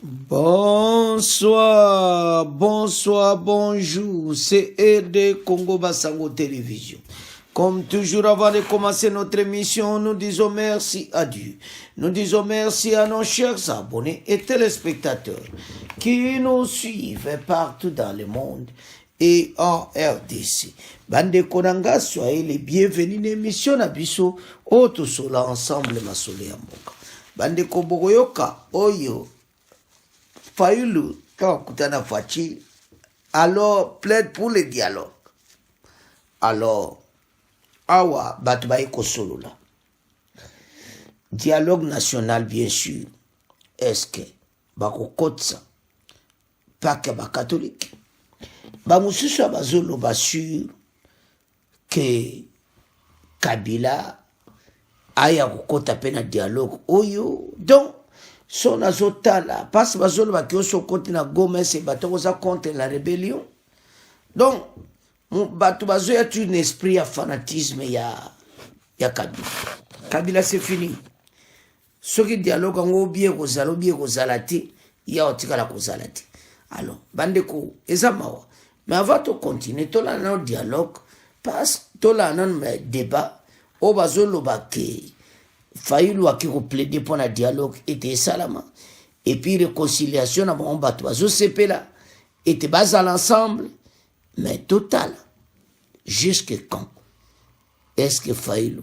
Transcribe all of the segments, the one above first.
Bonsoir, bonsoir, bonjour, c'est RD Congo Bassango Télévision. Comme toujours, avant de commencer notre émission, nous disons merci à Dieu. Nous disons merci à nos chers abonnés et téléspectateurs qui nous suivent partout dans le monde et en RDC. Bande Konanga, soyez les bienvenus dans l'émission Nabiso, Auto Sola ensemble, Masole Amoka. Bande Kobogoyoka, Oyo. Fayulu, quand Koutana Fachi, alors plaide pour le dialogue. Alors, awa batbaï kosolo là. Dialogue national, bien sûr. Est-ce que, bako kotsa, pas que ba catholique. Ba mususu bazolo ba sûr que Kabila aya kokota pena dialogue oyo. Donc, son azotala, parce que bazolo ba kioso konti na Goma se bato za contre la rébellion. Donc, bato bazo ya un esprit ya fanatisme ya Kabila. Kabila c'est fini. Ce qui dialogue en bien kozalati, ya otikala kozalati. Alors, bandeko ezamawa. Mais avant de continuer, tout là un dialogue, parce que tout là un débat, au bazolo ba ke Fayulu a qui plaider pour un dialogue était salama. Et puis réconciliation à mon bateau. Bazo CP là était bas à l'ensemble, mais total. Jusque quand est-ce que Fayulu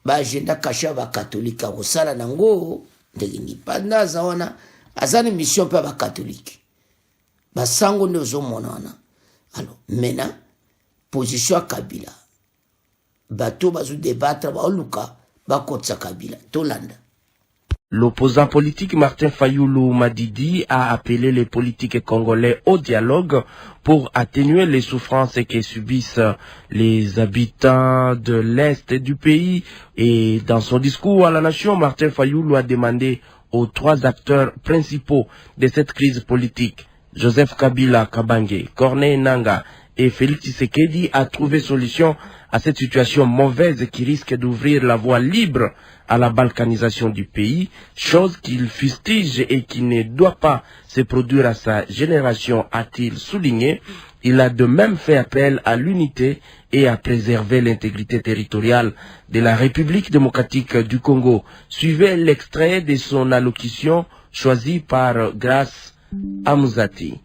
ba agenda kasha ba catholique au sala nango ndeni panda zawana azani mission pa ba catholique. Ba sango ndozo monana. Alors maintenant position à Kabila. Bateau bazo débattre ba oluka. L'opposant politique Martin Fayulu Madidi a appelé les politiques congolais au dialogue pour atténuer les souffrances que subissent les habitants de l'Est du pays. Et dans son discours à la nation, Martin Fayulu a demandé aux trois acteurs principaux de cette crise politique, Joseph Kabila Kabange, Corneille Nangaa et Félix Tshisekedi, à trouver solution à cette situation mauvaise qui risque d'ouvrir la voie libre à la balkanisation du pays, chose qu'il fustige et qui ne doit pas se produire à sa génération, a-t-il souligné. Il a de même fait appel à l'unité et à préserver l'intégrité territoriale de la République démocratique du Congo. Suivez l'extrait de son allocution choisi par Grace Amuzati.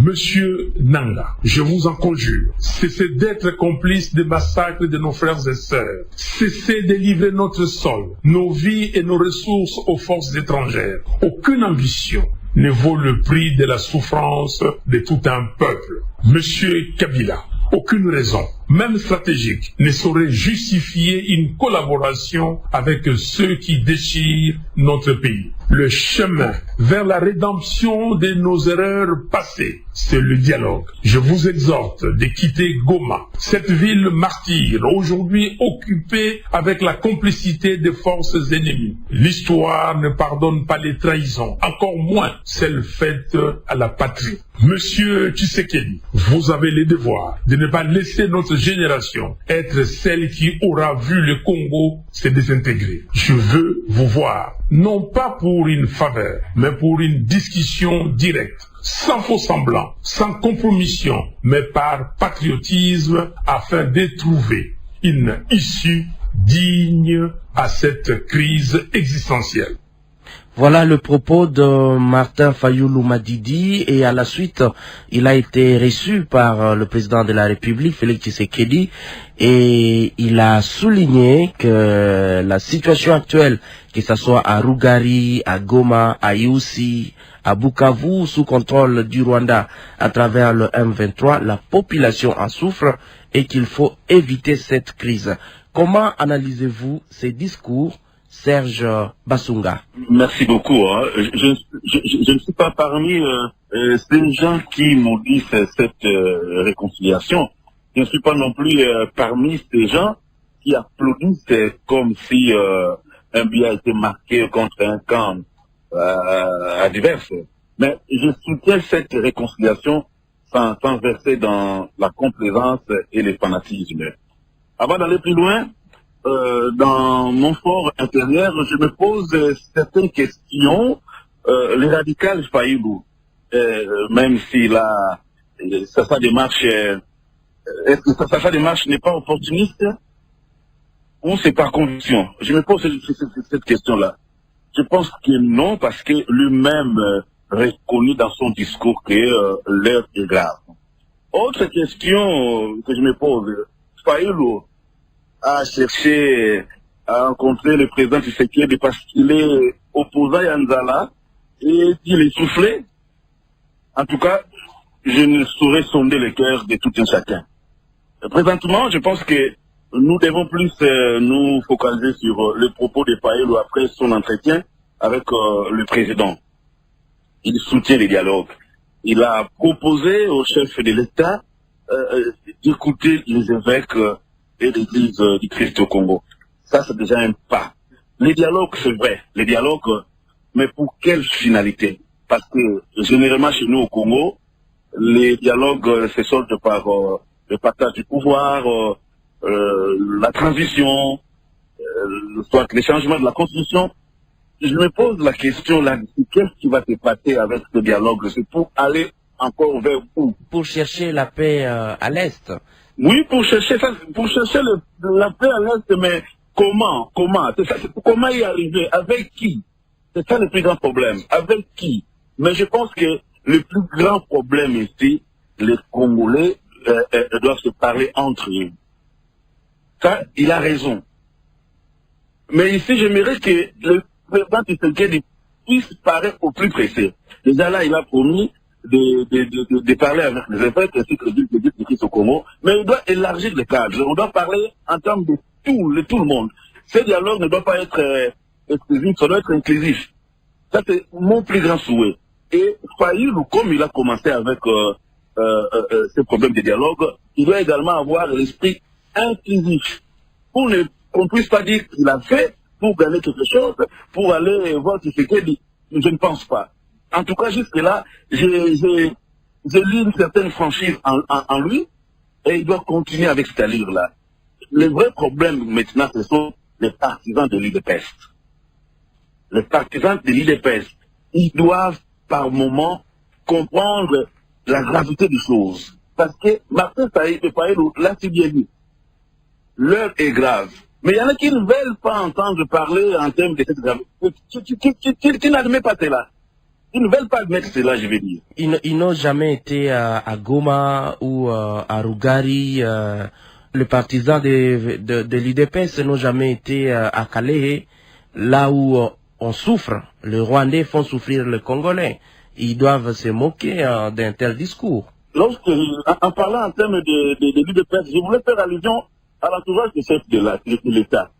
Monsieur Nangaa, je vous en conjure, cessez d'être complice des massacres de nos frères et sœurs. Cessez de livrer notre sol, nos vies et nos ressources aux forces étrangères. Aucune ambition ne vaut le prix de la souffrance de tout un peuple. Monsieur Kabila, aucune raison, même stratégique, ne saurait justifier une collaboration avec ceux qui déchirent notre pays. Le chemin vers la rédemption de nos erreurs passées, c'est le dialogue. Je vous exhorte de quitter Goma, cette ville martyre, aujourd'hui occupée avec la complicité des forces ennemies. L'histoire ne pardonne pas les trahisons, encore moins celles faites à la patrie. Monsieur Tshisekedi, vous avez le devoir de ne pas laisser notre génération être celle qui aura vu le Congo se désintégrer. Je veux vous voir, non pas pour une faveur, mais pour une discussion directe, sans faux semblant, sans compromission, mais par patriotisme, afin de trouver une issue digne à cette crise existentielle. Voilà le propos de Martin Fayulu Madidi, et à la suite, il a été reçu par le président de la République, Félix Tshisekedi, et il a souligné que la situation actuelle, que ce soit à Rugari, à Goma, à Iusi, à Bukavu, sous contrôle du Rwanda à travers le M23, la population en souffre et qu'il faut éviter cette crise. Comment analysez-vous ces discours, Serge Bassunga? Merci beaucoup. Je ne suis pas parmi ces gens qui maudissent cette réconciliation. Je ne suis pas non plus parmi ces gens qui applaudissent comme si un bien a été marqué contre un camp adverse. Mais je soutiens cette réconciliation sans verser dans la complaisance et le fanatisme. Avant d'aller plus loin, dans mon fort intérieur, je me pose certaines questions le radical Fayulu, même si sa démarche, est-ce que sa démarche n'est pas opportuniste ou c'est par conviction? Je me pose cette question-là. Je pense que non, parce que lui-même reconnu dans son discours que l'heure est grave. Autre question que je me pose, Fayulu a cherché à rencontrer le président Tshisekedi parce qu'il est opposant à Nzala et qu'il est soufflé. En tout cas, je ne saurais sonder le cœur de tout un chacun. Présentement, je pense que nous devons plus nous focaliser sur les propos de Fayulu après son entretien avec le président. Il soutient les dialogues. Il a proposé au chef de l'État d'écouter les évêques et l'église du Christ au Congo. Ça, c'est déjà un pas. Les dialogues, c'est vrai, les dialogues, mais pour quelle finalité? Parce que généralement chez nous au Congo, les dialogues se soldent par le partage du pouvoir, la transition, soit les changements de la Constitution. Je me pose la question là, qu'est-ce qui va se passer avec ce dialogue? C'est pour aller encore vers où? Pour chercher la paix à l'Est. Oui, pour chercher la paix à l'Est, mais comment? Comment y arriver? Avec qui? C'est ça le plus grand problème. Avec qui? Mais je pense que le plus grand problème ici, les Congolais doivent se parler entre eux. Ça, il a raison. Mais ici, j'aimerais que le président Tshisekedi puisse parler au plus pressé. Déjà là, il a promis de parler avec les évêques ainsi que le Christ au Congo, mais il doit élargir le cadre. On doit parler en termes de tout le monde. Ce dialogue ne doit pas être exclusif, ça doit être inclusif. Ça, c'est mon plus grand souhait. Et Fayulu, comme il a commencé avec ces problèmes de dialogue, il doit également avoir l'esprit inclusif. Pour qu'on ne puisse pas dire qu'il a fait pour gagner quelque chose, pour aller voir ce qu'il dit. Je ne pense pas. En tout cas, jusque-là, j'ai lu une certaine franchise en lui, et il doit continuer avec cette allure-là. Le vrai problème maintenant, ce sont les partisans de l'UDPS. Les partisans de l'UDPS, ils doivent par moment comprendre la gravité des choses. Parce que Martin Fayulu l'a si bien dit. L'heure est grave. Mais il y en a qui ne veulent pas entendre parler en termes de cette gravité. Tu n'admets pas cela. Ils ne veulent pas admettre cela, je vais dire. Ils n'ont jamais été à Goma ou à Rugari. Les partisans de l'UDPS n'ont jamais été à Calais, là où on souffre. Les Rwandais font souffrir les Congolais. Ils doivent se moquer d'un tel discours. En parlant en termes de l'UDPS, je voulais faire allusion à l'entourage du chef de l'État.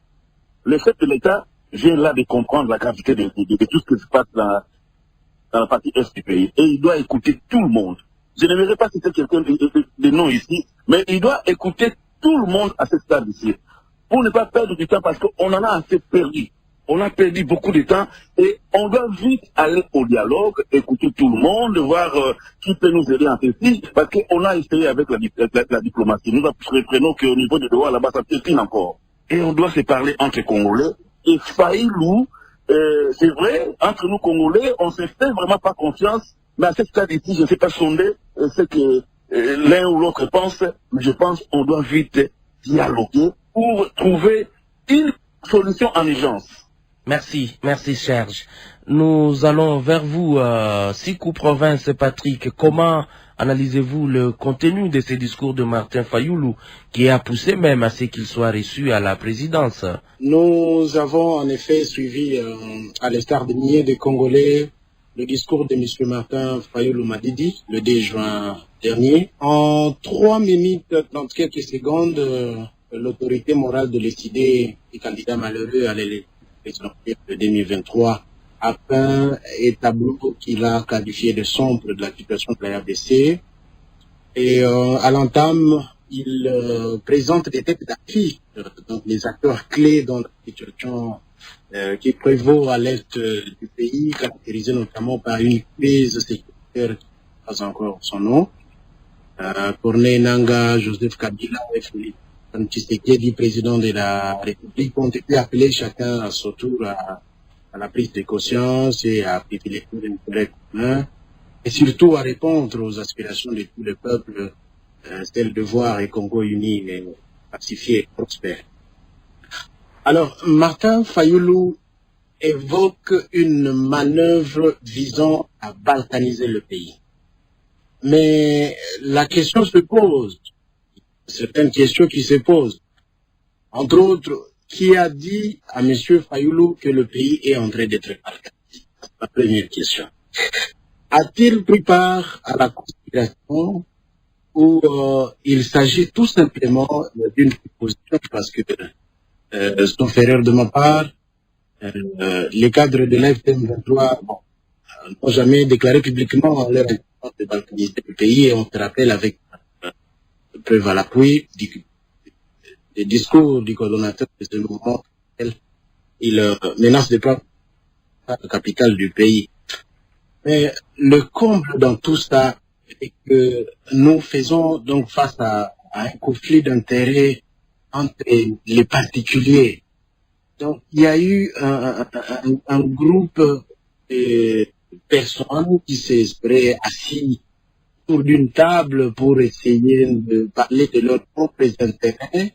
Le chef de l'État vient là de comprendre la gravité de tout ce qui se passe dans la partie est du pays. Et il doit écouter tout le monde. Je n'aimerais pas citer quelqu'un de nom ici, mais il doit écouter tout le monde à ce stade ici. Pour ne pas perdre du temps, parce qu'on en a assez perdu. On a perdu beaucoup de temps et on doit vite aller au dialogue, écouter tout le monde, voir qui peut nous aider en ceci, parce qu'on a essayé avec la diplomatie. Nous apprenons qu'au niveau des droits là-bas, ça piétine encore. Et on doit se parler entre Congolais. Et Fayulu, c'est vrai, entre nous Congolais, on ne se fait vraiment pas confiance, mais à ce stade ici, je ne sais pas sonder ce que l'un ou l'autre pense, mais je pense qu'on doit vite dialoguer pour trouver une solution en urgence. Merci Serge. Nous allons vers vous, Sikou Province Patrick. Comment analysez-vous le contenu de ces discours de Martin Fayulu, qui a poussé même à ce qu'il soit reçu à la présidence? Nous avons en effet suivi, à l'instar de milliers de Congolais, le discours de M. Martin Fayulu Madidi, le 2 juin dernier. En 3 minutes, dans quelques secondes, l'autorité morale de décider du candidat malheureux à l'élection de 2023 a peint un tableau qu'il a qualifié de sombre de la situation de la RDC. Et à l'entame, il présente des têtes d'affiche, donc les acteurs clés dans la situation qui prévaut à l'est du pays, caractérisée notamment par une crise sécuritaire qui n'a pas encore son nom. Corneille Nangaa, Joseph Kabila et Félix Tshisekedi, président de la République, ont été appelés chacun à son tour à à la prise de conscience et à privilégier l'intérêt commun, et surtout à répondre aux aspirations de tous les peuples, celle de voir un Congo uni, pacifié et prospère. Alors, Martin Fayoulou évoque une manœuvre visant à balkaniser le pays. Mais la question se pose, certaines questions qui se posent. Entre autres, qui a dit à M. Fayoulou que le pays est en train d'être balkanisé? C'est la première question. A-t-il pris part à la conspiration ou il s'agit tout simplement d'une proposition parce que, sauf erreur de ma part, les cadres de l'FM23 n'ont jamais déclaré publiquement leur intention de balkaniser le pays et on se rappelle avec preuve à l'appui des discours du coordonnateur de ce mouvement, il menace de prendre la capitale du pays. Mais le comble dans tout ça est que nous faisons donc face à un conflit d'intérêts entre les particuliers. Donc il y a eu un groupe de personnes qui s'est assis autour d'une table pour essayer de parler de leurs propres intérêts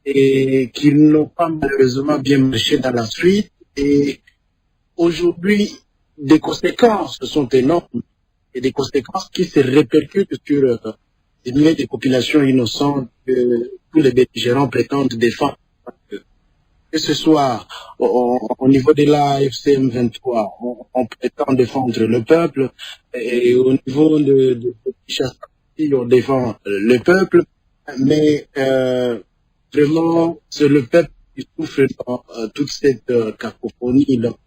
et qui n'ont pas malheureusement bien marché dans la suite. Et aujourd'hui, des conséquences sont énormes et des conséquences qui se répercutent sur des milliers de populations innocentes que tous les belligérants prétendent défendre. Que ce soit au niveau de la FCM23, on prétend défendre le peuple, et au niveau de Kinshasa, on défend le peuple, mais vraiment, c'est le peuple qui souffre dans toute cette cacophonie. Donc,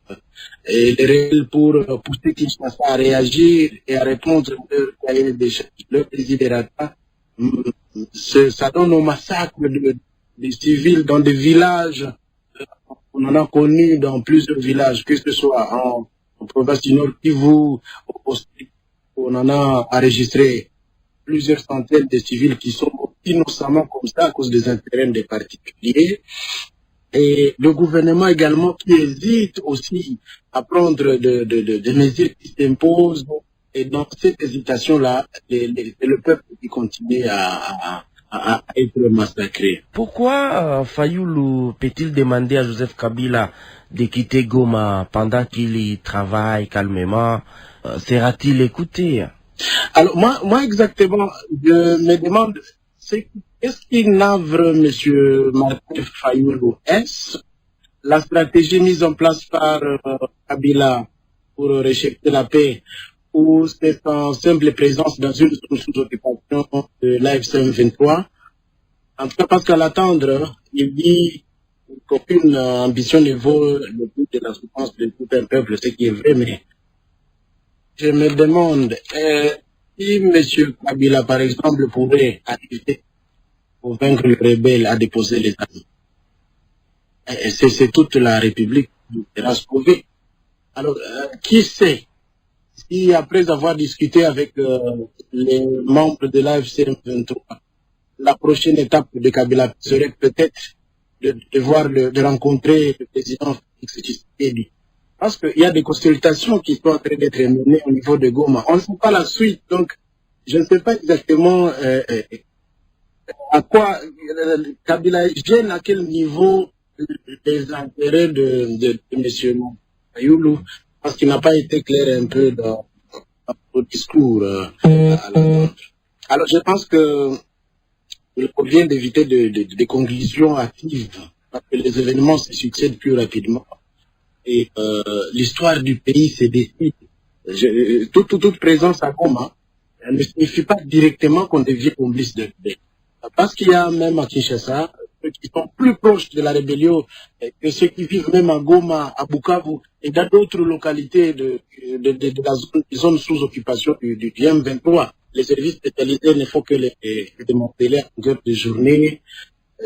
et les règles pour pousser Kinshasa à réagir et à répondre à leur cahier des charges, leur desiderata, ça donne au massacre des civils dans des villages. On en a connu dans plusieurs villages, que ce soit en province du Nord Kivu, on en a enregistré plusieurs centaines de civils qui sont innocemment comme ça à cause des intérêts des particuliers. Et le gouvernement également qui hésite aussi à prendre des mesures qui s'imposent. Et dans cette hésitation-là, c'est le peuple qui continue à être massacré. Pourquoi Fayoulou peut-il demander à Joseph Kabila de quitter Goma pendant qu'il y travaille calmement? Sera-t-il écouté? Alors moi exactement, je me demande, qu'est-ce qui navre M. Martin Fayoulou? Est-ce la stratégie mise en place par Kabila pour rechercher la paix, ou c'est en simple présence dans une sous-occupation de l'AFCM23? En tout cas, parce qu'à l'attendre, il dit qu'aucune ambition ne vaut le but de la souffrance de tout un peuple, ce qui est vrai, mais je me demande si M. Kabila, par exemple, pourrait arriver à convaincre le rebelle à déposer les armes. C'est toute la République qui sera sauvée. Alors, qui sait si après avoir discuté avec les membres de l'AFCM 23, la prochaine étape de Kabila serait peut-être de rencontrer le président Félix Tshisekedi. Parce qu'il y a des consultations qui sont en train d'être menées au niveau de Goma. On ne sait pas la suite, donc je ne sais pas exactement à quoi Kabila gêne, à quel niveau les intérêts de M. Fayoulou, parce qu'il n'a pas été clair un peu dans le discours à l'entendre. Alors je pense que il convient d'éviter des conclusions hâtives, parce que les événements se succèdent plus rapidement. Et l'histoire du pays se décide. Toute présence à Goma ne signifie pas directement qu'on devient complice de paix. Parce qu'il y a même à Kinshasa ceux qui sont plus proches de la rébellion que ceux qui vivent même à Goma, à Bukavu et dans d'autres localités de la zone sous occupation du M23. Les services spécialisés ne font que les démanteler à longueur de journée.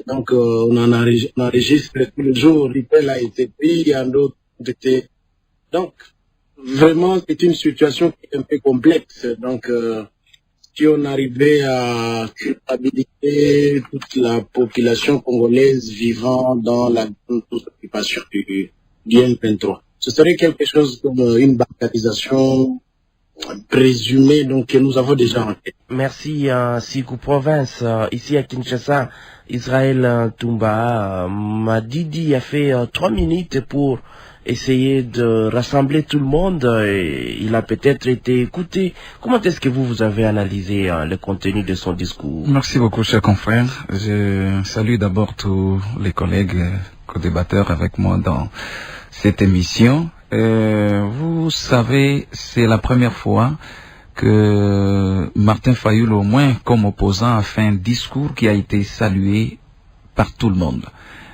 Donc on enregistre tous les jours. L'IPEL a été pris, en d'autres été. Donc vraiment c'est une situation qui est un peu complexe. Donc si on arrivait à culpabiliser toute la population congolaise vivant dans la zone sous occupation du M23, ce serait quelque chose comme une bancarisation présumée, donc que nous avons déjà en tête. Merci, Sikou Province. Ici à Kinshasa, Israël Toumba Madidi a fait 3 minutes pour essayer de rassembler tout le monde. Et il a peut-être été écouté. Comment est-ce que vous avez analysé le contenu de son discours? Merci beaucoup, chers confrères. Je salue d'abord tous les collègues co-débatteurs avec moi dans cette émission. Vous savez, c'est la première fois que Martin Fayoulou, au moins comme opposant, a fait un discours qui a été salué par tout le monde.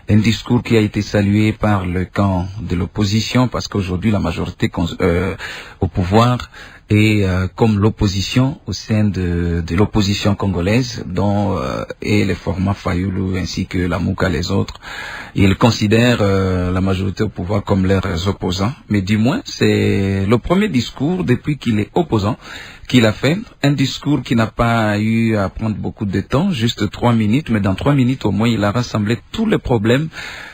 Un discours qui a été salué par le camp de l'opposition, parce qu'aujourd'hui la majorité au pouvoir est comme l'opposition au sein de l'opposition congolaise, dont et les formats Fayoulou ainsi que la Mouka, les autres. Ils considèrent la majorité au pouvoir comme leurs opposants. Mais du moins, c'est le premier discours depuis qu'il est opposant qu'il a fait, un discours qui n'a pas eu à prendre beaucoup de temps, juste 3 minutes, mais dans 3 minutes au moins, il a rassemblé tous les problèmes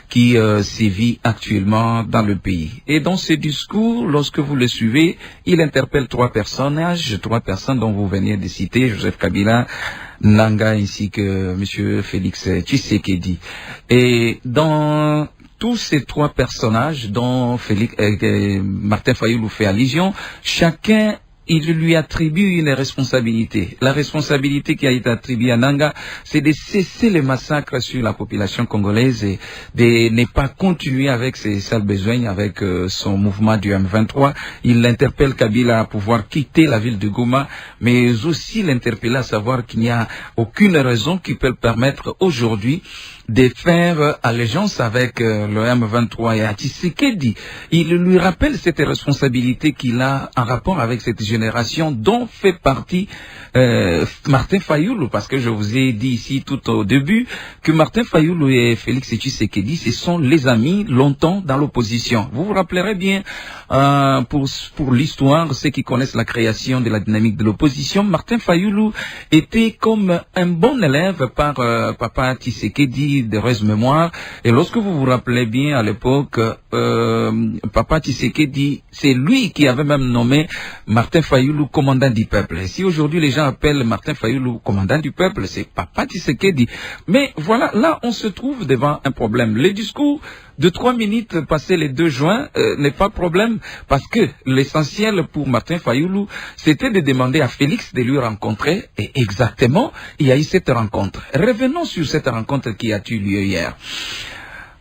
qui sévit actuellement dans le pays. Et dans ce discours, lorsque vous le suivez, il interpelle 3 personnages, 3 personnes dont vous venez de citer, Joseph Kabila, Nanga ainsi que M. Félix Tshisekedi. Et dans tous ces 3 personnages dont Martin Fayoulou fait allusion, chacun il lui attribue une responsabilité. La responsabilité qui a été attribuée à Nanga, c'est de cesser les massacres sur la population congolaise et de ne pas continuer avec ses sales besoins, avec son mouvement du M23. Il interpelle Kabila à pouvoir quitter la ville de Goma, mais aussi l'interpeller à savoir qu'il n'y a aucune raison qui peut le permettre aujourd'hui de faire allégeance avec le M23 et à Tshisekedi. Il lui rappelle cette responsabilité qu'il a en rapport avec cette génération dont fait partie Martin Fayoulou, parce que je vous ai dit ici tout au début que Martin Fayoulou et Félix Tshisekedi, ce sont les amis longtemps dans l'opposition. Vous vous rappellerez bien, pour l'histoire, ceux qui connaissent la création de la dynamique de l'opposition, Martin Fayoulou était comme un bon élève par Papa Tshisekedi, d'heureuse mémoire. Et lorsque vous vous rappelez bien, à l'époque, Papa Tshisekedi, c'est lui qui avait même nommé Martin Fayoulou commandant du peuple. Et si aujourd'hui les gens appellent Martin Fayoulou commandant du peuple, c'est Papa Tshisekedi. Mais voilà, là on se trouve devant un problème. Le discours de 3 minutes passé les 2 juin n'est pas problème, parce que l'essentiel pour Martin Fayoulou, c'était de demander à Félix de lui rencontrer, et exactement, il y a eu cette rencontre. Revenons sur cette rencontre qui a eu lieu hier.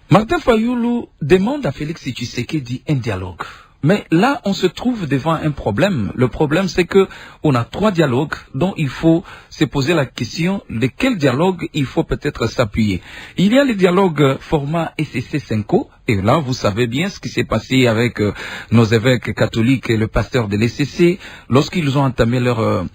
Martin Fayoulou demande à Félix Tshisekedi un dialogue. Mais là, on se trouve devant un problème. Le problème, c'est que on a 3 dialogues dont il faut se poser la question de quel dialogue il faut peut-être s'appuyer. Il y a le dialogue format SCC-5O. Et là, vous savez bien ce qui s'est passé avec nos évêques catholiques et le pasteur de l'SCC lorsqu'ils ont entamé leur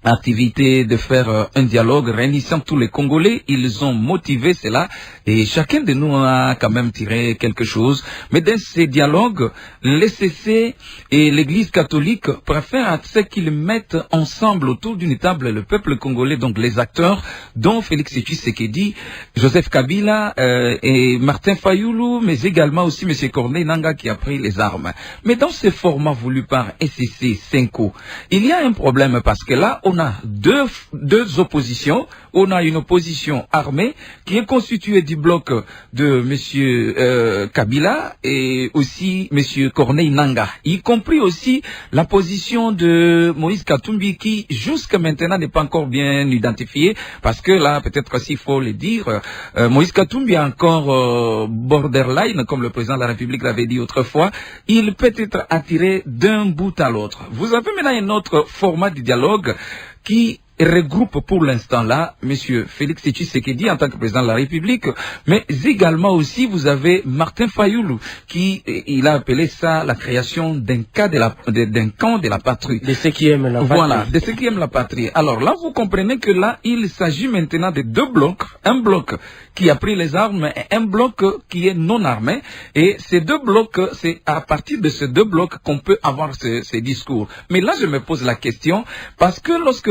activité de faire un dialogue réunissant tous les Congolais. Ils ont motivé cela et chacun de nous a quand même tiré quelque chose. Mais dans ces dialogues, l'SCC et l'Église catholique préfèrent à ce qu'ils mettent ensemble autour d'une table le peuple congolais, donc les acteurs, dont Félix Tshisekedi, Joseph Kabila et Martin Fayoulou, mais également aussi M. Corneille Nanga qui a pris les armes. Mais dans ce format voulu par SCC 5O, il y a un problème parce que là, on a deux oppositions. On a une opposition armée qui est constituée du bloc de M. Kabila et aussi M. Corneille Nanga, y compris aussi la position de Moïse Katumbi qui jusqu'à maintenant n'est pas encore bien identifiée, parce que là, peut-être s'il faut le dire, Moïse Katumbi est encore borderline, comme le président de la République l'avait dit autrefois. Il peut être attiré d'un bout à l'autre. Vous avez maintenant un autre format de dialogue qui regroupe pour l'instant là M. Félix Tshisekedi en tant que président de la République, mais également aussi vous avez Martin Fayoulou qui il a appelé ça la création d'un camp de la patrie. De ceux qui aiment la patrie. Voilà, de ceux qui aiment la patrie. Alors là, vous comprenez que là, il s'agit maintenant de 2 blocs. Un bloc qui a pris les armes et un bloc qui est non armé. Et ces 2 blocs, c'est à partir de ces 2 blocs qu'on peut avoir ces discours. Mais là, je me pose la question, parce que lorsque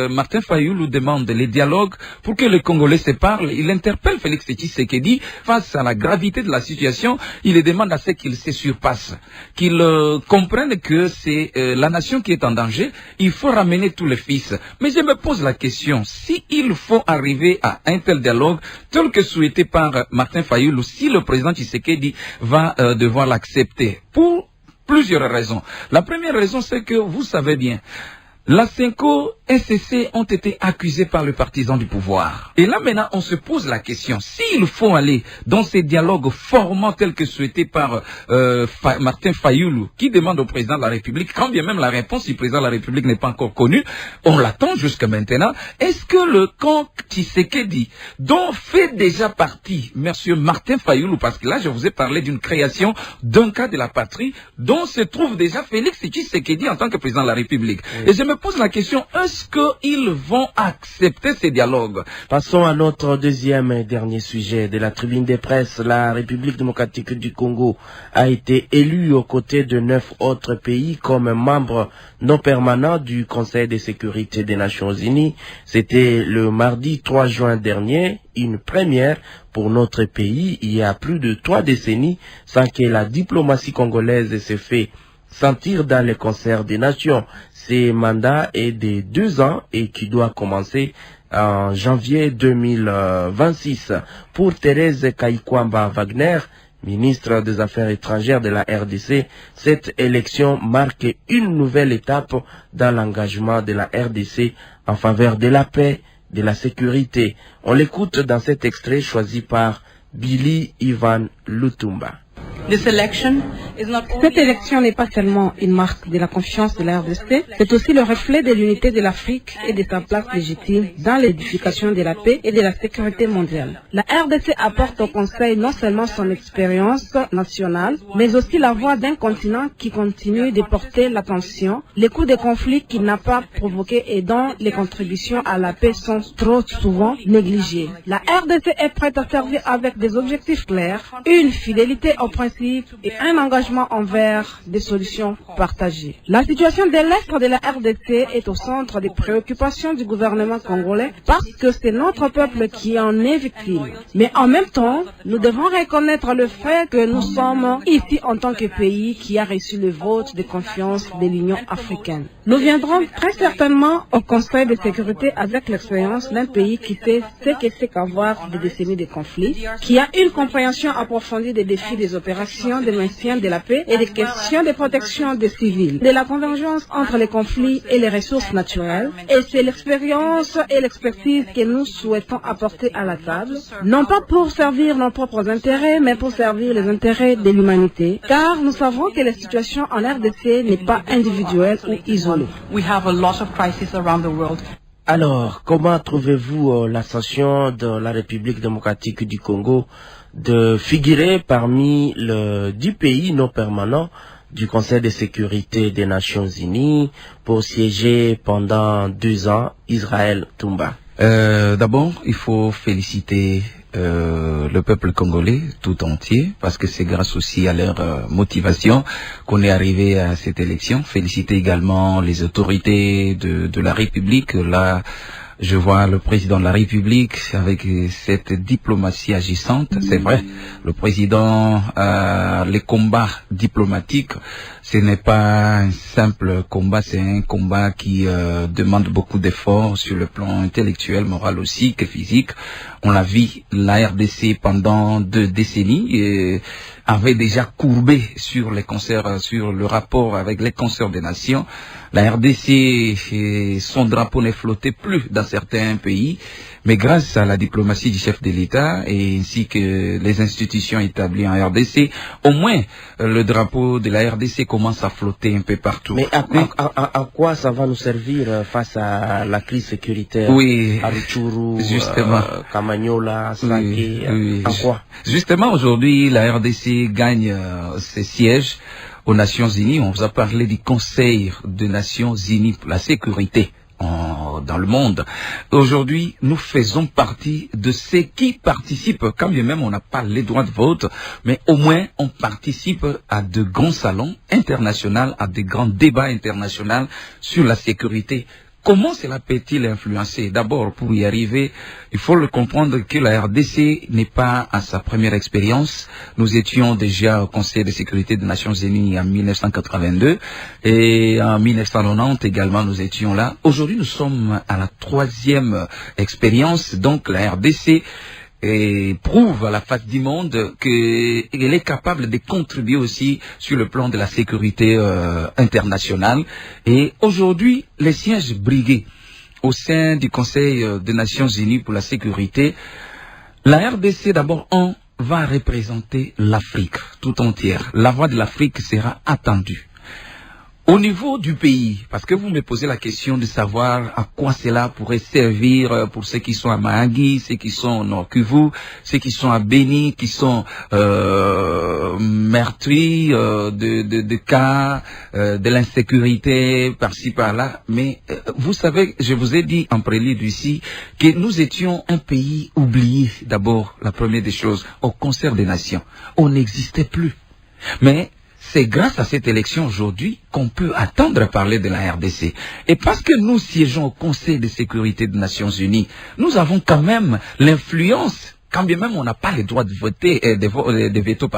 Martin Fayoulou demande les dialogues pour que les Congolais se parlent. Il interpelle Félix Tshisekedi face à la gravité de la situation. Il le demande à ce qu'il se surpasse, qu'il comprenne que c'est la nation qui est en danger. Il faut ramener tous les fils. Mais je me pose la question, si il faut arriver à un tel dialogue, tel que souhaité par Martin Fayoulou, si le président Tshisekedi va devoir l'accepter, pour plusieurs raisons. La première raison, c'est que vous savez bien, la Senko, SCC ont été accusés par le partisan du pouvoir. Et là maintenant, on se pose la question, s'il faut aller dans ces dialogues formants tels que souhaités par Martin Fayoulou, qui demande au président de la République, quand bien même la réponse du président de la République n'est pas encore connue, on l'attend jusqu'à maintenant, est-ce que le camp Tshisekedi, dont fait déjà partie monsieur Martin Fayoulou, parce que là je vous ai parlé d'une création d'un cas de la patrie, dont se trouve déjà Félix Tshisekedi en tant que président de la République. Oui. Et je me pose la question, est-ce qu'ils vont accepter ces dialogues? Passons à notre deuxième et dernier sujet de la tribune des presses. La République démocratique du Congo a été élue aux côtés de 9 autres pays comme membre non permanent du Conseil de sécurité des Nations Unies. C'était le mardi 3 juin dernier, une première pour notre pays il y a plus de 3 décennies sans que la diplomatie congolaise se fait sentir dans le concert des nations. Ce mandat est de 2 ans et qui doit commencer en janvier 2026. Pour Thérèse Kaikwamba Wagner, ministre des Affaires étrangères de la RDC, cette élection marque une nouvelle étape dans l'engagement de la RDC en faveur de la paix, de la sécurité. On l'écoute dans cet extrait choisi par Billy Ivan Lutumba. Cette élection n'est pas seulement une marque de la confiance de la RDC, c'est aussi le reflet de l'unité de l'Afrique et de sa place légitime dans l'édification de la paix et de la sécurité mondiale. La RDC apporte au Conseil non seulement son expérience nationale, mais aussi la voix d'un continent qui continue de porter l'attention, les coûts des conflits qu'il n'a pas provoqués et dont les contributions à la paix sont trop souvent négligées. La RDC est prête à servir avec des objectifs clairs, une fidélité aux principes et un engagement envers des solutions partagées. La situation de l'Est de la RDC est au centre des préoccupations du gouvernement congolais parce que c'est notre peuple qui en est victime. Mais en même temps, nous devons reconnaître le fait que nous sommes ici en tant que pays qui a reçu le vote de confiance de l'Union africaine. Nous viendrons très certainement au Conseil de sécurité avec l'expérience d'un pays qui sait ce que c'est qu'avoir des décennies de conflits, qui a une compréhension approfondie des défis des opérations de maintien de la paix et des questions de protection des civils, de la convergence entre les conflits et les ressources naturelles. Et c'est l'expérience et l'expertise que nous souhaitons apporter à la table, non pas pour servir nos propres intérêts, mais pour servir les intérêts de l'humanité, car nous savons que la situation en RDC n'est pas individuelle ou isolée. Alors, comment trouvez-vous l'ascension de la République démocratique du Congo de figurer parmi les 10 pays non permanents du Conseil de sécurité des Nations Unies pour siéger pendant 2 ans Israël Toumba? D'abord, il faut féliciter le peuple congolais tout entier, parce que c'est grâce aussi à leur motivation qu'on est arrivé à cette élection. Féliciter également les autorités de la République. Là, je vois le président de la République avec cette diplomatie agissante. C'est vrai, le président, les combats diplomatiques, ce n'est pas un simple combat, c'est un combat qui demande beaucoup d'efforts sur le plan intellectuel, moral aussi, que physique. On l'a vu, la RDC pendant 2 décennies avait déjà courbé sur les concerts, sur le rapport avec les concerts des nations. La RDC, son drapeau ne flottait plus dans certains pays, mais grâce à la diplomatie du chef de l'État et ainsi que les institutions établies en RDC, au moins le drapeau de la RDC commence à flotter un peu partout. Mais à quoi ça va nous servir face à la crise sécuritaire? Oui, à Rutshuru, justement. Kamanyola, Sanké, oui. En quoi? Justement, aujourd'hui, la RDC gagne ses sièges aux Nations Unies. On vous a parlé du Conseil des Nations Unies pour la sécurité dans le monde. Aujourd'hui, nous faisons partie de ceux qui participent, quand bien même on n'a pas les droits de vote, mais au moins on participe à de grands salons internationaux, à de grands débats internationaux sur la sécurité. comment cela peut-il influencer? D'abord, pour y arriver, il faut le comprendre que la RDC n'est pas à sa première expérience. Nous étions déjà au Conseil de sécurité des Nations Unies en 1982 et en 1990 également nous étions là. Aujourd'hui, nous sommes à la 3e expérience, donc la RDC prouve à la face du monde qu'elle est capable de contribuer aussi sur le plan de la sécurité internationale. Et aujourd'hui, les sièges brigués au sein du Conseil des Nations Unies pour la sécurité, la RDC d'abord va représenter l'Afrique tout entière. La voix de l'Afrique sera attendue. Au niveau du pays, parce que vous me posez la question de savoir à quoi cela pourrait servir pour ceux qui sont à Mahagi, ceux qui sont au Nord Kivu, ceux qui sont à Beni, qui sont meurtris de cas, de l'insécurité par-ci par-là. Mais vous savez, je vous ai dit en prélude ici que nous étions un pays oublié d'abord, la première des choses, au concert des nations. On n'existait plus. Mais c'est grâce à cette élection aujourd'hui qu'on peut attendre à parler de la RDC. Et parce que nous siégeons au Conseil de sécurité des Nations Unies, nous avons quand même l'influence, quand bien même on n'a pas le droit de voter, de veto,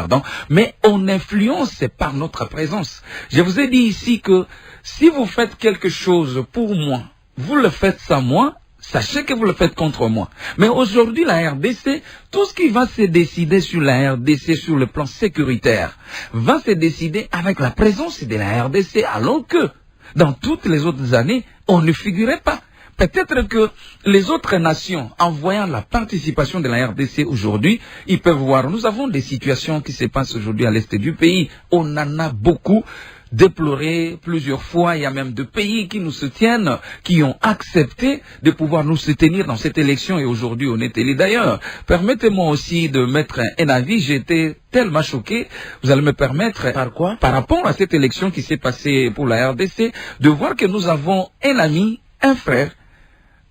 mais on influence par notre présence. Je vous ai dit ici que si vous faites quelque chose pour moi, vous le faites sans moi, sachez que vous le faites contre moi. Mais aujourd'hui, la RDC, tout ce qui va se décider sur la RDC sur le plan sécuritaire, va se décider avec la présence de la RDC, alors que dans toutes les autres années, on ne figurait pas. Peut-être que les autres nations, en voyant la participation de la RDC aujourd'hui, ils peuvent voir, nous avons des situations qui se passent aujourd'hui à l'est du pays. On en a beaucoup déploré plusieurs fois. Il y a même deux pays qui nous soutiennent, qui ont accepté de pouvoir nous soutenir dans cette élection et aujourd'hui on est élus. D'ailleurs, permettez-moi aussi de mettre un avis. J'ai été tellement choqué, vous allez me permettre, par quoi? Par rapport à cette élection qui s'est passée pour la RDC, de voir que nous avons un ami, un frère,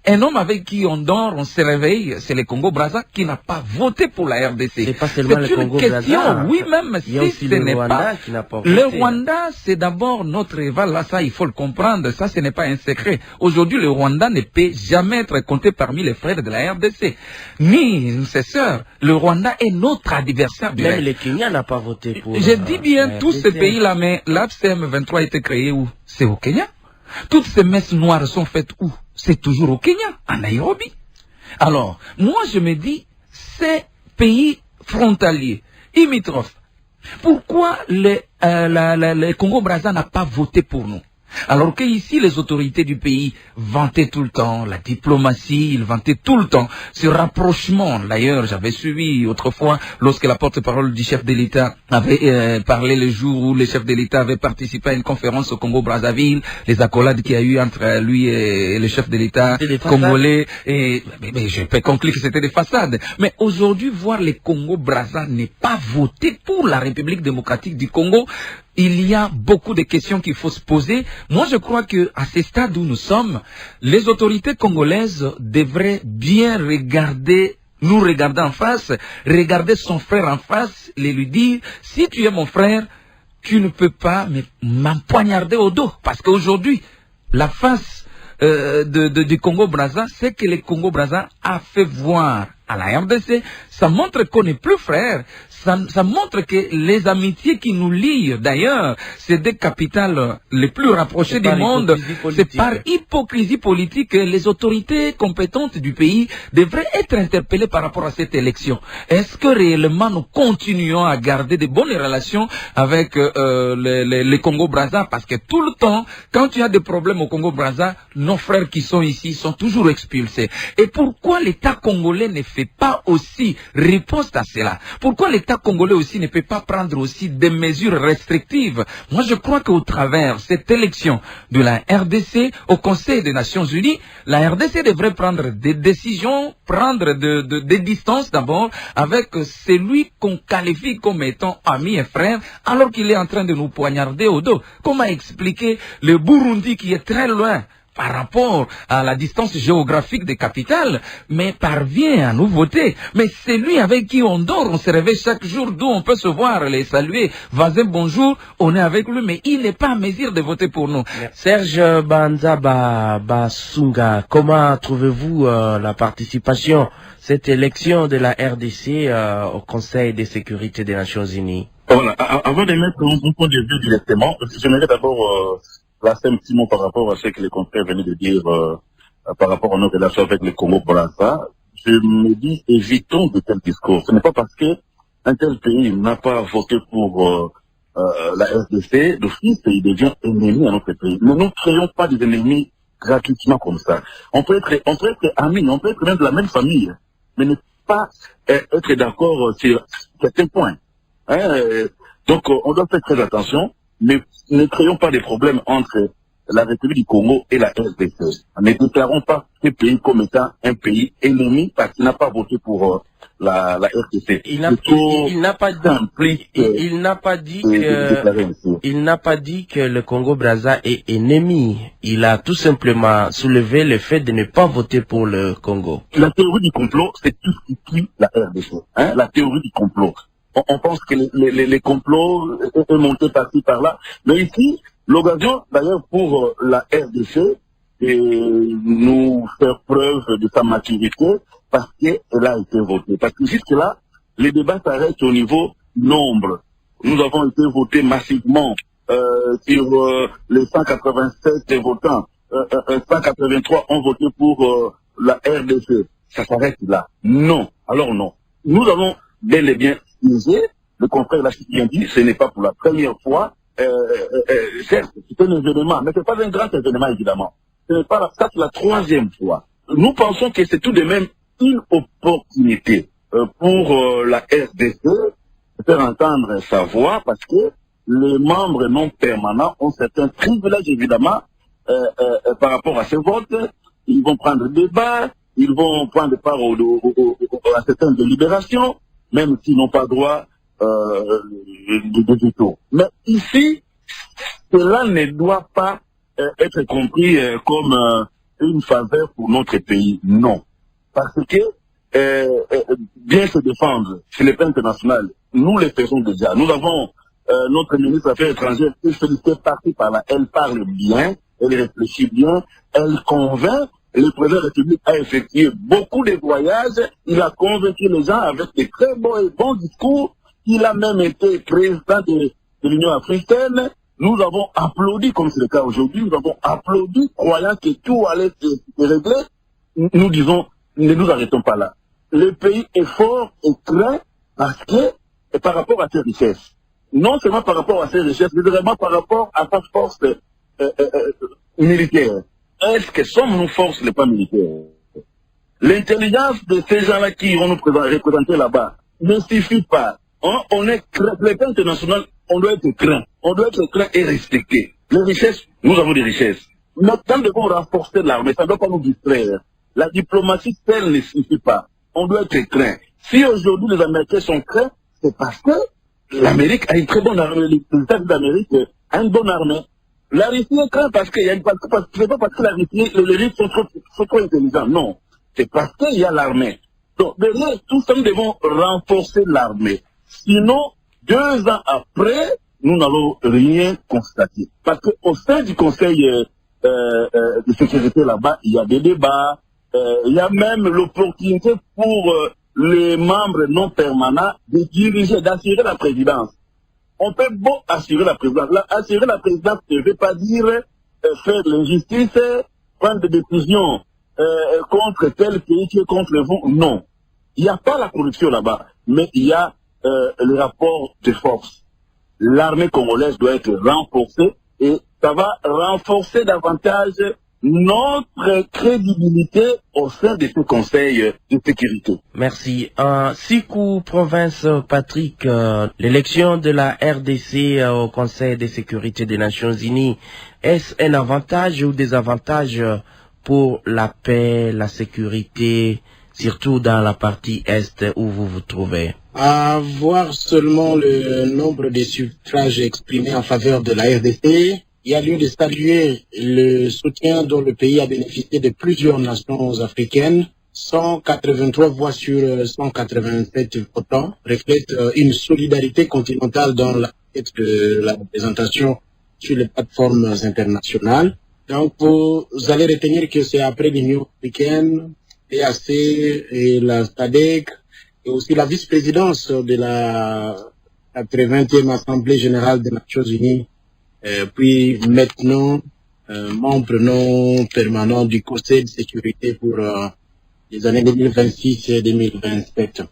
un homme avec qui on dort, on se réveille, c'est le Congo-Brazza qui n'a pas voté pour la RDC. C'est pas seulement le Congo-Brazza. Oui, même il y a si aussi ce le n'est Rwanda pas. Qui n'a pas voté. Le Rwanda, c'est d'abord notre rival. Là, ça, il faut le comprendre. Ça, ce n'est pas un secret. Aujourd'hui, le Rwanda ne peut jamais être compté parmi les frères de la RDC. Ni ses sœurs. Le Rwanda est notre adversaire direct. Même le Kenya n'a pas voté pour. Je dis bien tous ces pays-là, mais l'AFCM 23 a été créé où? C'est au Kenya. Toutes ces messes noires sont faites où? C'est toujours au Kenya, à Nairobi. Alors, moi je me dis, ces pays frontaliers, limitrophes, pourquoi le Congo-Brazza n'a pas voté pour nous? Alors que ici, les autorités du pays vantaient tout le temps la diplomatie, ils vantaient tout le temps ce rapprochement. D'ailleurs, j'avais suivi autrefois, lorsque la porte-parole du chef de l'État avait parlé le jour où le chef de l'État avait participé à une conférence au Congo-Brazzaville, les accolades qu'il y a eu entre lui et le chef de l'État congolais. Mais je peux conclure que c'était des façades. Mais aujourd'hui, voir les Congo-Brazza n'est pas voté pour la République démocratique du Congo, il y a beaucoup de questions qu'il faut se poser. Moi, je crois que à ce stade où nous sommes, les autorités congolaises devraient bien nous regarder en face, regarder son frère en face, et lui dire, si tu es mon frère, tu ne peux pas m'empoignarder au dos. Parce qu'aujourd'hui, la face du Congo-Brazza, c'est que le Congo-Brazza a fait voir à la RDC, ça montre qu'on n'est plus frères. Ça montre que les amitiés qui nous lient, d'ailleurs, c'est des capitales les plus rapprochées du monde. C'est par hypocrisie politique que les autorités compétentes du pays devraient être interpellées par rapport à cette élection. Est-ce que réellement nous continuons à garder de bonnes relations avec les Congo-Brazza? Parce que tout le temps, quand il y a des problèmes au Congo-Brazza, nos frères qui sont ici sont toujours expulsés. Et pourquoi l'État congolais ne fait pas aussi riposte à cela? Pourquoi l'État congolais aussi ne peut pas prendre aussi des mesures restrictives? Moi, je crois qu'au travers cette élection de la RDC au Conseil des Nations Unies, la RDC devrait prendre des décisions, prendre des distances d'abord avec celui qu'on qualifie comme étant ami et frère, alors qu'il est en train de nous poignarder au dos. Comment expliquer le Burundi qui est très loin par rapport à la distance géographique des capitales, mais parvient à nous voter. Mais c'est lui avec qui on dort, on se réveille chaque jour, d'où on peut se voir, les saluer. Voisin, bonjour, on est avec lui, mais il n'est pas à mesure de voter pour nous. Serge Banzaba Basunga, comment trouvez-vous la participation, cette élection de la RDC au Conseil de sécurité des Nations Unies? Voilà, avant de mettre mon point de vue directement, j'aimerais d'abord placer un petit mot par rapport à ce que les confrères venaient de dire par rapport à nos relations avec le Congo-Brazza. Je me dis, évitons de tels discours. Ce n'est pas parce que un tel pays n'a pas voté pour la RDC, d'office, il devient ennemi à notre pays. Mais nous ne créons pas des ennemis gratuitement comme ça. On peut être amis, on peut être même de la même famille, mais ne pas être d'accord sur certains points. Donc on doit faire très attention, mais ne créons pas des problèmes entre la République du Congo et la RDC. Ne déclarons pas ce pays comme étant un pays ennemi parce qu'il n'a pas voté pour la RDC. Il n'a pas dit que le Congo-Brazza est ennemi. Il a tout simplement soulevé le fait de ne pas voter pour le Congo. La théorie du complot, c'est tout ce qui tue la RDC. La théorie du complot. On pense que les complots sont montés par-ci, par-là. Mais ici, l'occasion, d'ailleurs, pour la RDC, de nous faire preuve de sa maturité, parce qu'elle a été votée. Parce que jusque-là, les débats s'arrêtent au niveau nombre. Nous avons été votés massivement sur les 187 votants. 183 ont voté pour la RDC. Ça s'arrête là. Non. Alors non. Nous avons bel et bien le confrère l'a bien dit, ce n'est pas pour la première fois. Certes, c'est un événement, mais ce n'est pas un grand événement, évidemment. Ce n'est pas ça, c'est la troisième fois. Nous pensons que c'est tout de même une opportunité pour la RDC de faire entendre sa voix, parce que les membres non permanents ont certains privilèges, évidemment, par rapport à ces votes. Ils vont prendre débat, ils vont prendre part à certaines délibérations, même s'ils n'ont pas droit de veto. Mais ici, cela ne doit pas être compris comme une faveur pour notre pays. Non. Parce que bien se défendre sur le plan international, nous le faisons déjà. Nous avons notre ministre des Affaires étrangères qui est félicité par-ci par-là. Elle parle bien, elle réfléchit bien, elle convainc. Le président de la République a effectué beaucoup de voyages, il a convaincu les gens avec de très bons discours, il a même été président de l'Union africaine. Nous avons applaudi, comme c'est le cas aujourd'hui, nous avons applaudi, croyant que tout allait se régler. Nous disons, ne nous arrêtons pas là. Le pays est fort et craint parce que, par rapport à ses richesses, non seulement par rapport à ses richesses, mais vraiment par rapport à sa force militaire. Est-ce que sommes-nous forces les pas militaires? L'intelligence de ces gens-là qui vont nous représenter là-bas ne suffit pas. On est le plan international, on doit être craint. On doit être craint et respecté. Les richesses, nous avons des richesses. Mais quand nous devons renforcer l'armée, ça ne doit pas nous distraire. La diplomatie, elle ne suffit pas. On doit être craint. Si aujourd'hui les Américains sont craints, c'est parce que l'Amérique a une très bonne armée. Les États d'Amérique a une bonne armée. La Russie est crainte parce qu'il y a une partie, c'est pas parce que la Russie, les Russes sont trop intelligents. Non. C'est parce qu'il y a l'armée. Donc, derrière tout ça, nous devons renforcer l'armée. Sinon, 2 ans après, nous n'allons rien constater. Parce qu'au sein du Conseil de sécurité là-bas, il y a des débats, il y a même l'opportunité pour les membres non permanents de diriger, d'assurer la présidence. On peut bon assurer la présidence. Assurer la présidence ne veut pas dire faire de l'injustice, prendre des décisions contre tel pays qui est contre vous. Non. Il n'y a pas la corruption là-bas, mais il y a le rapport de force. L'armée congolaise doit être renforcée et ça va renforcer davantage notre crédibilité au sein de ce conseil de sécurité. Merci. Sikou Province Patrick, l'élection de la RDC au Conseil de sécurité des Nations Unies, est-ce un avantage ou des avantages pour la paix, la sécurité, surtout dans la partie Est où vous vous trouvez? À voir seulement le nombre de suffrages exprimés en faveur de la RDC, il y a lieu de saluer le soutien dont le pays a bénéficié de plusieurs nations africaines. 183 voix sur 187 votants reflètent une solidarité continentale dans la quête de la représentation sur les plateformes internationales. Donc, vous allez retenir que c'est après l'Union africaine, l'EAC et la SADC, et aussi la vice-présidence de la 80e Assemblée générale des Nations Unies, puis maintenant membre non permanent du Conseil de sécurité pour les années 2026 et 2027.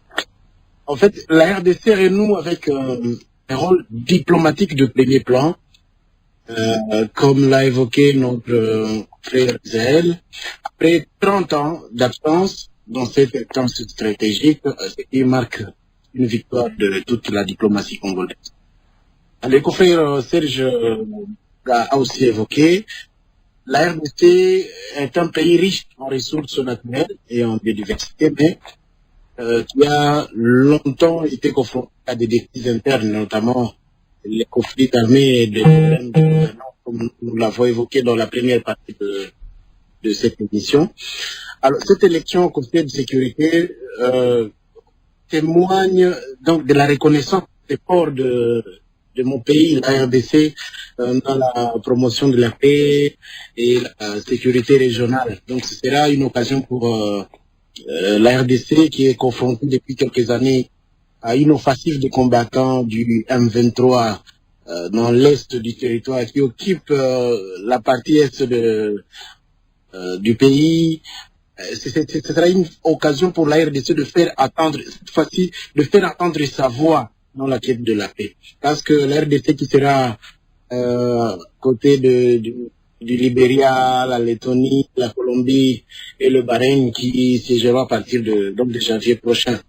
En fait, la RDC renoue avec un rôle diplomatique de premier plan, comme l'a évoqué notre frère Zahel. Après 30 ans d'absence dans cette absence stratégique, ce qui marque une victoire de toute la diplomatie congolaise. Le confrère Serge a aussi évoqué, la RDC est un pays riche en ressources naturelles et en biodiversité, mais qui a longtemps été confronté à des défis internes, notamment les conflits armés et des problèmes de gouvernance, comme nous l'avons évoqué dans la première partie de cette émission. Alors, cette élection au Conseil de sécurité témoigne donc de la reconnaissance des ports de mon pays, la RDC, dans la promotion de la paix et la sécurité régionale. Donc, ce sera une occasion pour la RDC qui est confrontée depuis quelques années à une offensive de combattants du M23 dans l'est du territoire qui occupe la partie est du pays. Ce sera une occasion pour la RDC de faire attendre, cette fois-ci, de faire entendre sa voix dans la quête de la paix. Parce que la RDC qui sera côté du Libéria, la Lettonie, la Colombie et le Bahreïn qui siégera à partir de janvier prochain.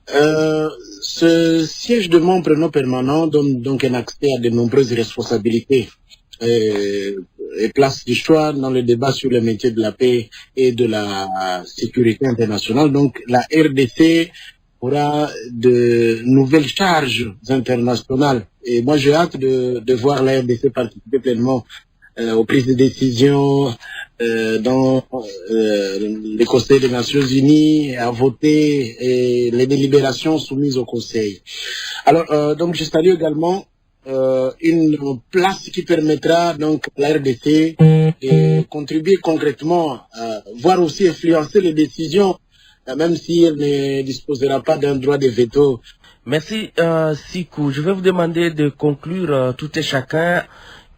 Ce siège de membre non permanent donne donc un accès à de nombreuses responsabilités et place du choix dans le débat sur le métier de la paix et de la sécurité internationale. Donc la RDC aura de nouvelles charges internationales. Et moi, j'ai hâte de voir la RDC participer pleinement aux prises de décision dans les conseils des Nations Unies, à voter et les délibérations soumises au Conseil. Alors, donc, je salue également une place qui permettra donc à la RDC de contribuer concrètement, voire aussi influencer les décisions, même si elle ne disposera pas d'un droit de veto. Merci Sikou. Je vais vous demander de conclure tout et chacun.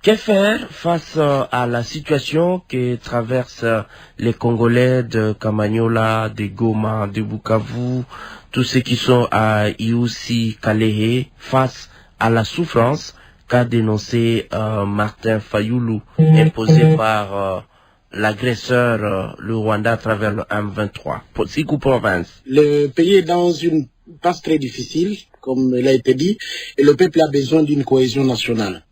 Que faire face à la situation que traversent les Congolais de Kamanyola, de Goma, de Bukavu, tous ceux qui sont à Iousi, Kalehe, face à la souffrance qu'a dénoncé Martin Fayoulou, imposé par l'agresseur, le Rwanda à travers le M23. Sikou Province. Le pays est dans une passe très difficile, comme il a été dit, et le peuple a besoin d'une cohésion nationale.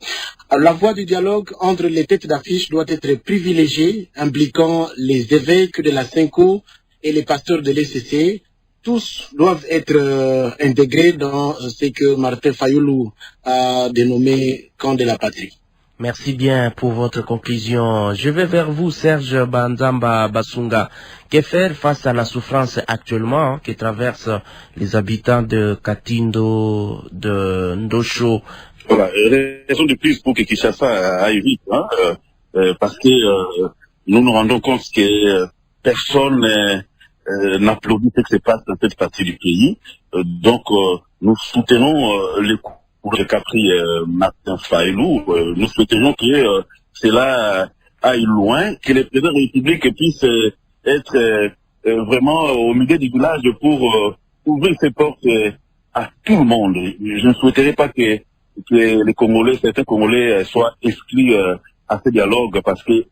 Alors, la voie du dialogue entre les têtes d'affiche doit être privilégiée, impliquant les évêques de la Cinco et les pasteurs de l'ECC. Tous doivent être intégrés dans ce que Martin Fayoulou a dénommé camp de la patrie. Merci bien pour votre conclusion. Je vais vers vous, Serge Banzamba Basunga. Que faire face à la souffrance actuellement que traversent les habitants de Katindo, de Ndosho? Voilà, raison de plus pour que Kinshasa aille vite, parce que nous nous rendons compte que personne n'applaudit ce qui se passe dans cette partie du pays. Donc, nous soutenons les coups qu'a pris Martin Fayoulou. Nous souhaiterions que cela aille loin, que le président de la République puisse être vraiment au milieu du village pour ouvrir ses portes à tout le monde. Je ne souhaiterais pas que les Congolais, certains Congolais soient exclus à ce dialogue, parce que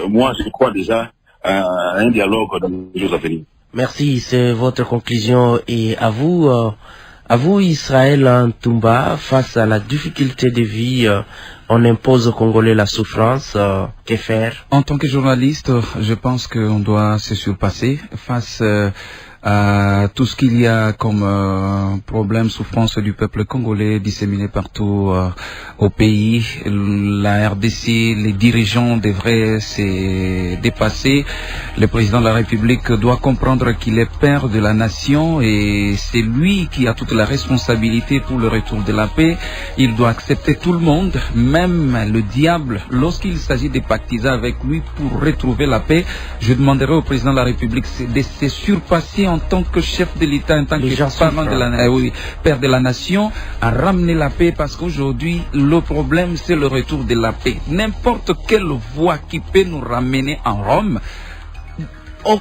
moi, je crois déjà à un dialogue dans les jours à venir. Merci, c'est votre conclusion. Et à vous Israël Ntumba, face à la difficulté de vie, on impose aux Congolais la souffrance, que faire? En tant que journaliste, je pense qu'on doit se surpasser face tout ce qu'il y a comme problème, souffrance du peuple congolais disséminé partout au pays. La RDC, les dirigeants devraient se dépasser. Le président de la République doit comprendre qu'il est père de la nation et c'est lui qui a toute la responsabilité pour le retour de la paix. Il doit accepter tout le monde, même le diable, lorsqu'il s'agit de pactiser avec lui pour retrouver la paix. Je demanderai au président de la République de se surpasser en tant que chef de l'État, en tant que parent de la, père de la nation, à ramener la paix, parce qu'aujourd'hui, le problème, c'est le retour de la paix. N'importe quelle voie qui peut nous ramener en Rome,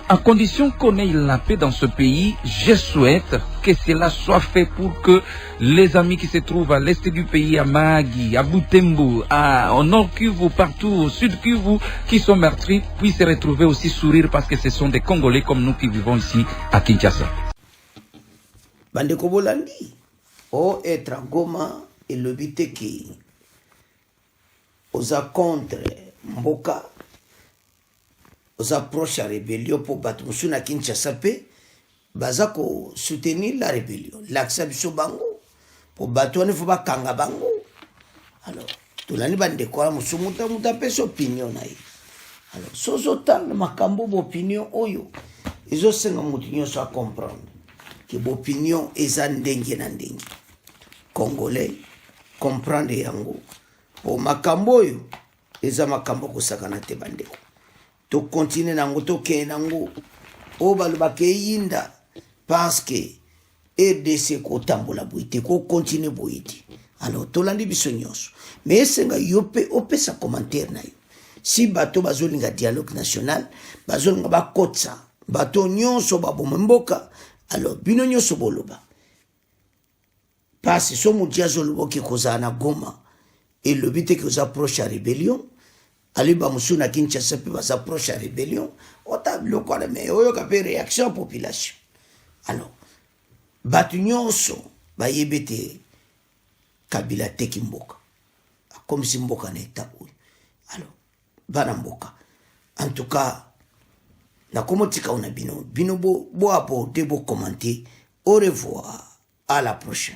à condition qu'on ait la paix dans ce pays, je souhaite que cela soit fait pour que les amis qui se trouvent à l'est du pays, à Mahagi, à Butembo, au nord Kivu, partout au sud Kivu, qui sont meurtris, puissent se retrouver aussi sourire, parce que ce sont des Congolais comme nous qui vivons ici à Kinshasa. Bandeko Bolandi, o etra Goma et le biteki, osa contre Mboka, aux approches à rébellion pour battre Moussuna Kinshasa pe, bazako soutenir la rébellion. L'accès biso bango, pour battre on ne faut pas kanga bango. Alors, tout l'année bande quoi, Moussumuta muta pes opinion naï. Alors, sozotan makambo opinion oyo, ils ont senga moutinyo soit comprendre que l'opinion est en dengue na dengue. Congolais comprendre yango. Pour makambo yo, ils ont makambo kusakana te bandeko. To continue nango to ke nango o baluba ke yinda parce que RDC ko tambola boite ko continue boite. Alors to landi biso nyonso mais senga yope opesa commentaire na yo si bato bazolinga dialogue national bazolinga bakotsa bato nyonso baboma mboka alors bino nyonso boloba parce so mutia zolobo ke kozana Goma et le but que vous approche à rébellion. Aliba Moussuna Kinshasa peut s'approcher à la rébellion, on a le quoi mais on a fait réaction à la population. Alors, Batunyonso, Bayebete, Kabila Teki Mboka, comme si Mboka n'était pas. Alors, Banamboka. En tout cas, na komotika on a bino bo apo debo commenter. Au revoir, à la prochaine.